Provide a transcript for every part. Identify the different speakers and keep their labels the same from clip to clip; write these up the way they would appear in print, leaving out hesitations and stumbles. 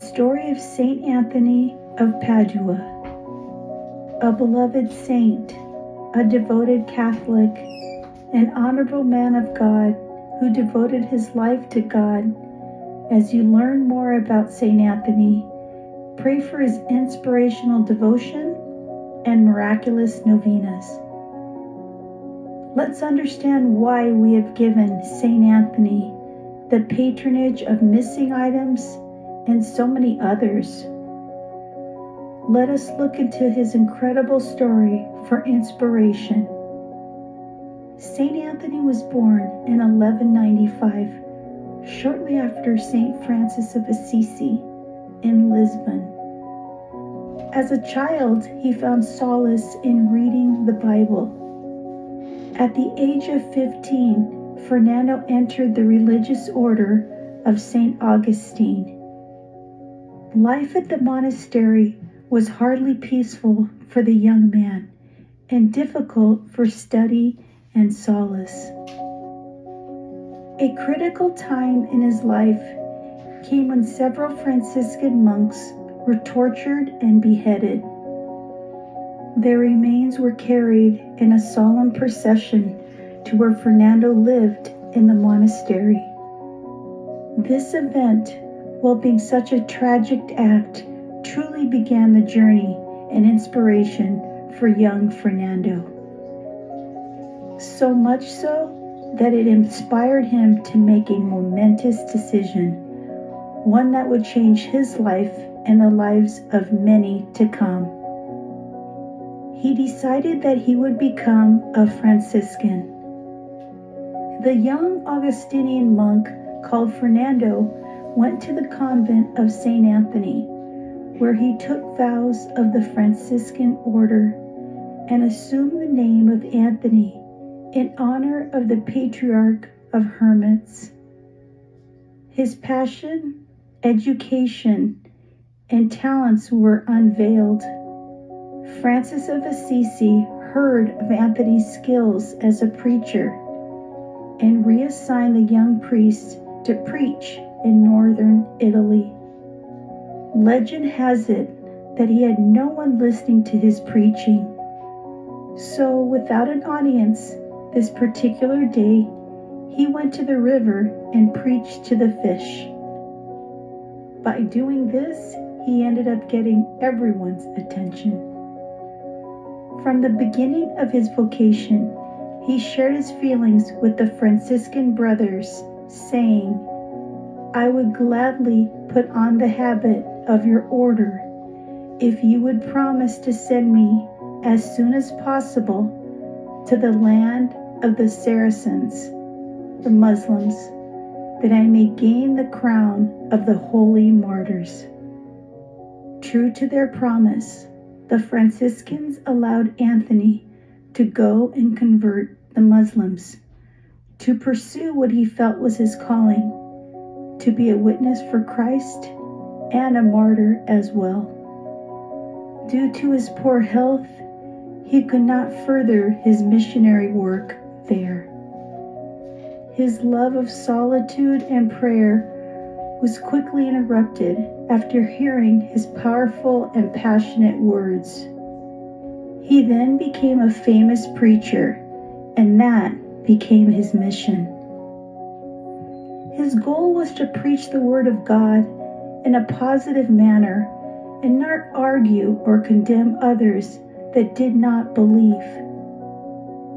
Speaker 1: Story of Saint Anthony of Padua, a beloved saint, a devoted Catholic, an honorable man of God who devoted his life to God. As you learn more about Saint Anthony, pray for his inspirational devotion and miraculous novenas. Let's understand why we have given Saint Anthony the patronage of missing items and so many others. Let us look into his incredible story for inspiration. Saint Anthony was born in 1195, shortly after Saint Francis of Assisi in Lisbon. As a child, he found solace in reading the Bible. At the age of 15, Fernando entered the religious order of Saint Augustine. Life at the monastery was hardly peaceful for the young man and difficult for study and solace. A critical time in his life came when several Franciscan monks were tortured and beheaded. Their remains were carried in a solemn procession to where Fernando lived in the monastery. This event, while being such a tragic act, truly began the journey and inspiration for young Fernando. So much so that it inspired him to make a momentous decision, one that would change his life and the lives of many to come. He decided that he would become a Franciscan. The young Augustinian monk called Fernando went to the convent of St. Anthony, where he took vows of the Franciscan order and assumed the name of Anthony in honor of the patriarch of hermits. His passion, education, and talents were unveiled. Francis of Assisi heard of Anthony's skills as a preacher and reassigned the young priest to preach in northern Italy. Legend has it that he had no one listening to his preaching. So, without an audience, this particular day, he went to the river and preached to the fish. By doing this, he ended up getting everyone's attention. From the beginning of his vocation, he shared his feelings with the Franciscan brothers, saying, "I would gladly put on the habit of your order if you would promise to send me as soon as possible to the land of the Saracens, the Muslims, that I may gain the crown of the holy martyrs." True to their promise, the Franciscans allowed Anthony to go and convert the Muslims, to pursue what he felt was his calling, to be a witness for Christ and a martyr as well. Due to his poor health, he could not further his missionary work there. His love of solitude and prayer was quickly interrupted after hearing his powerful and passionate words. He then became a famous preacher, and that became his mission. His goal was to preach the Word of God in a positive manner and not argue or condemn others that did not believe.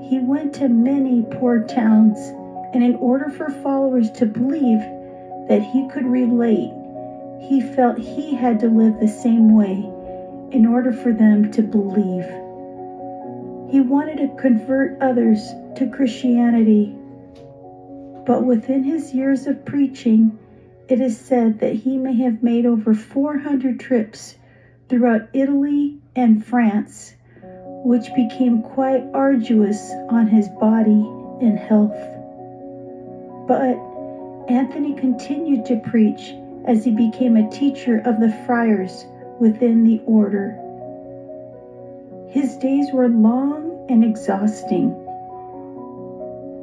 Speaker 1: He went to many poor towns, and in order for followers to believe that he could relate, he felt he had to live the same way in order for them to believe. He wanted to convert others to Christianity. But within his years of preaching, it is said that he may have made over 400 trips throughout Italy and France, which became quite arduous on his body and health. But Anthony continued to preach as he became a teacher of the friars within the order. His days were long and exhausting.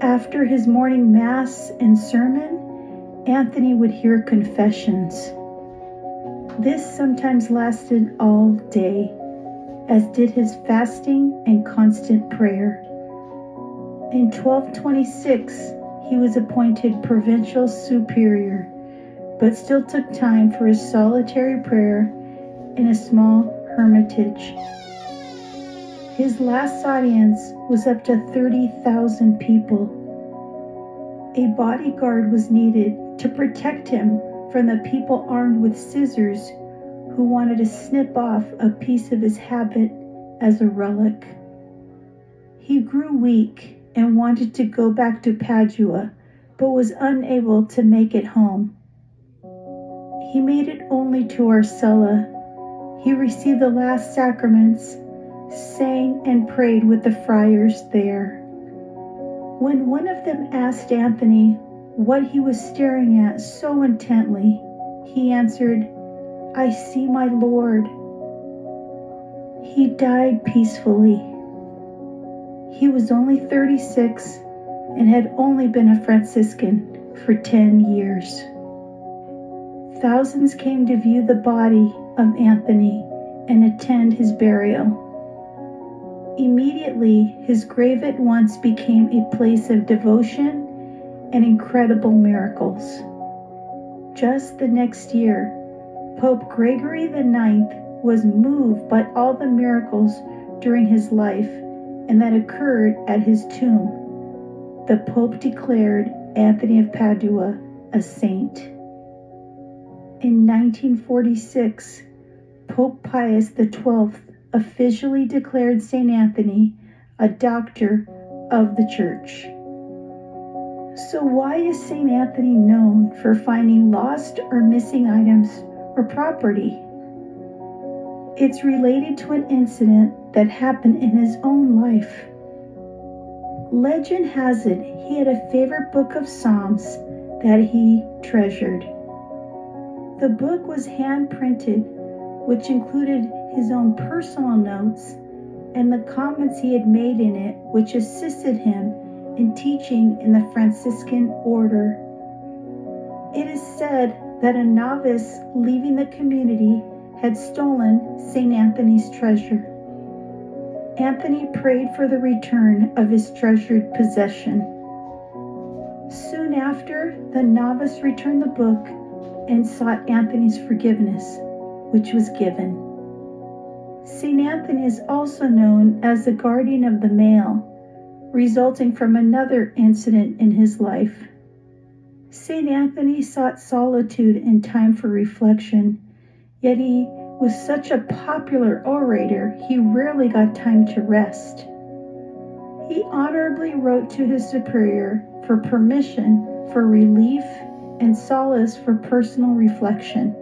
Speaker 1: After his morning mass and sermon, Anthony would hear confessions. This sometimes lasted all day, as did his fasting and constant prayer. In 1226, he was appointed provincial superior, but still took time for his solitary prayer in a small hermitage. His last audience was up to 30,000 people. A bodyguard was needed to protect him from the people armed with scissors who wanted to snip off a piece of his habit as a relic. He grew weak and wanted to go back to Padua, but was unable to make it home. He made it only to Arcella. He received the last sacraments, sang and prayed with the friars there. When one of them asked Anthony what he was staring at so intently, he answered, "I see my Lord." He died peacefully. He was only 36 and had only been a Franciscan for 10 years. Thousands came to view the body of Anthony and attend his burial. Immediately, his grave at once became a place of devotion and incredible miracles. Just the next year, Pope Gregory IX was moved by all the miracles during his life and that occurred at his tomb. The Pope declared Anthony of Padua a saint. In 1946, Pope Pius XII officially declared St. Anthony a doctor of the Church. So why is St. Anthony known for finding lost or missing items or property? It's related to an incident that happened in his own life. Legend has it he had a favorite book of Psalms that he treasured. The book was hand-printed, which included his own personal notes and the comments he had made in it, which assisted him in teaching in the Franciscan order. It is said that a novice leaving the community had stolen St. Anthony's treasure. Anthony prayed for the return of his treasured possession. Soon after, the novice returned the book and sought Anthony's forgiveness, which was given. St. Anthony is also known as the guardian of the mail, resulting from another incident in his life. St. Anthony sought solitude and time for reflection, yet he was such a popular orator he rarely got time to rest. He honorably wrote to his superior for permission for relief and solace for personal reflection.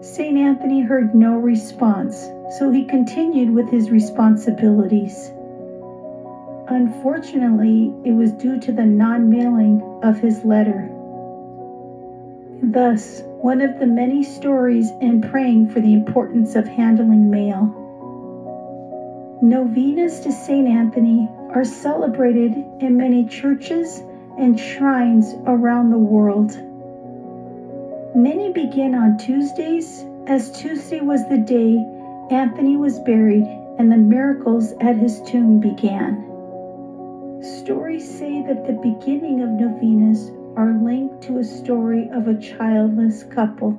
Speaker 1: St. Anthony heard no response, so he continued with his responsibilities. Unfortunately, it was due to the non-mailing of his letter. Thus, one of the many stories in praying for the importance of handling mail. Novenas to St. Anthony are celebrated in many churches and shrines around the world. Many begin on Tuesdays, as Tuesday was the day Anthony was buried and the miracles at his tomb began. Stories say that the beginning of novenas are linked to a story of a childless couple.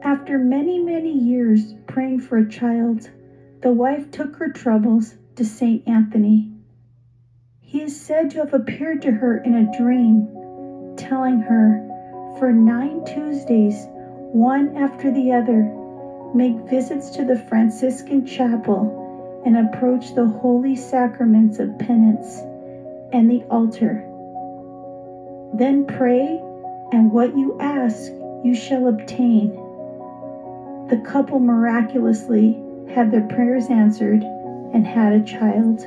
Speaker 1: After many years praying for a child, the wife took her troubles to St. Anthony. He is said to have appeared to her in a dream, telling her, for 9 Tuesdays, one after the other, make visits to the Franciscan chapel and approach the holy sacraments of penance and the altar. Then pray, and what you ask you shall obtain. The couple miraculously had their prayers answered and had a child.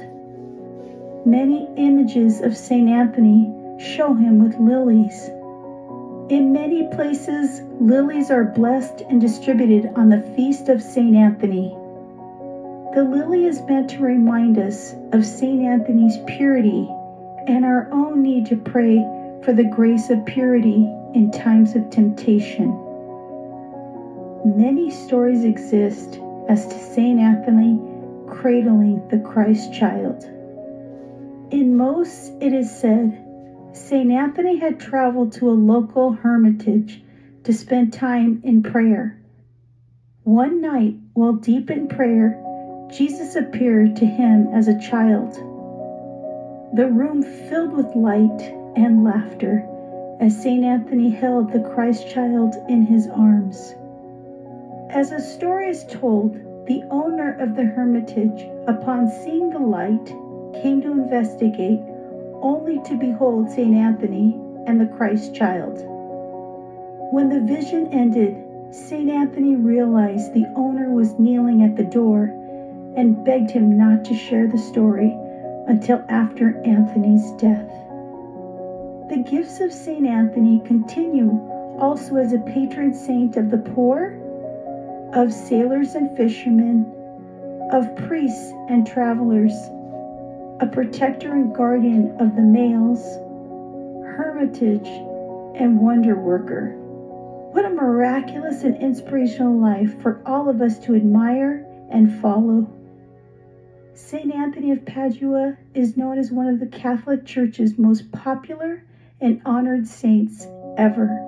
Speaker 1: Many images of St. Anthony show him with lilies. In many places, lilies are blessed and distributed on the feast of St. Anthony. The lily is meant to remind us of St. Anthony's purity and our own need to pray for the grace of purity in times of temptation. Many stories exist as to St. Anthony cradling the Christ child. In most, it is said, St. Anthony had traveled to a local hermitage to spend time in prayer. One night, while deep in prayer, Jesus appeared to him as a child. The room filled with light and laughter as St. Anthony held the Christ child in his arms. As the story is told, the owner of the hermitage, upon seeing the light, came to investigate, only to behold St. Anthony and the Christ child. When the vision ended, St. Anthony realized the owner was kneeling at the door and begged him not to share the story until after Anthony's death. The gifts of St. Anthony continue also as a patron saint of the poor, of sailors and fishermen, of priests and travelers, a protector and guardian of the males, hermitage, and wonder worker. What a miraculous and inspirational life for all of us to admire and follow. St. Anthony of Padua is known as one of the Catholic Church's most popular and honored saints ever.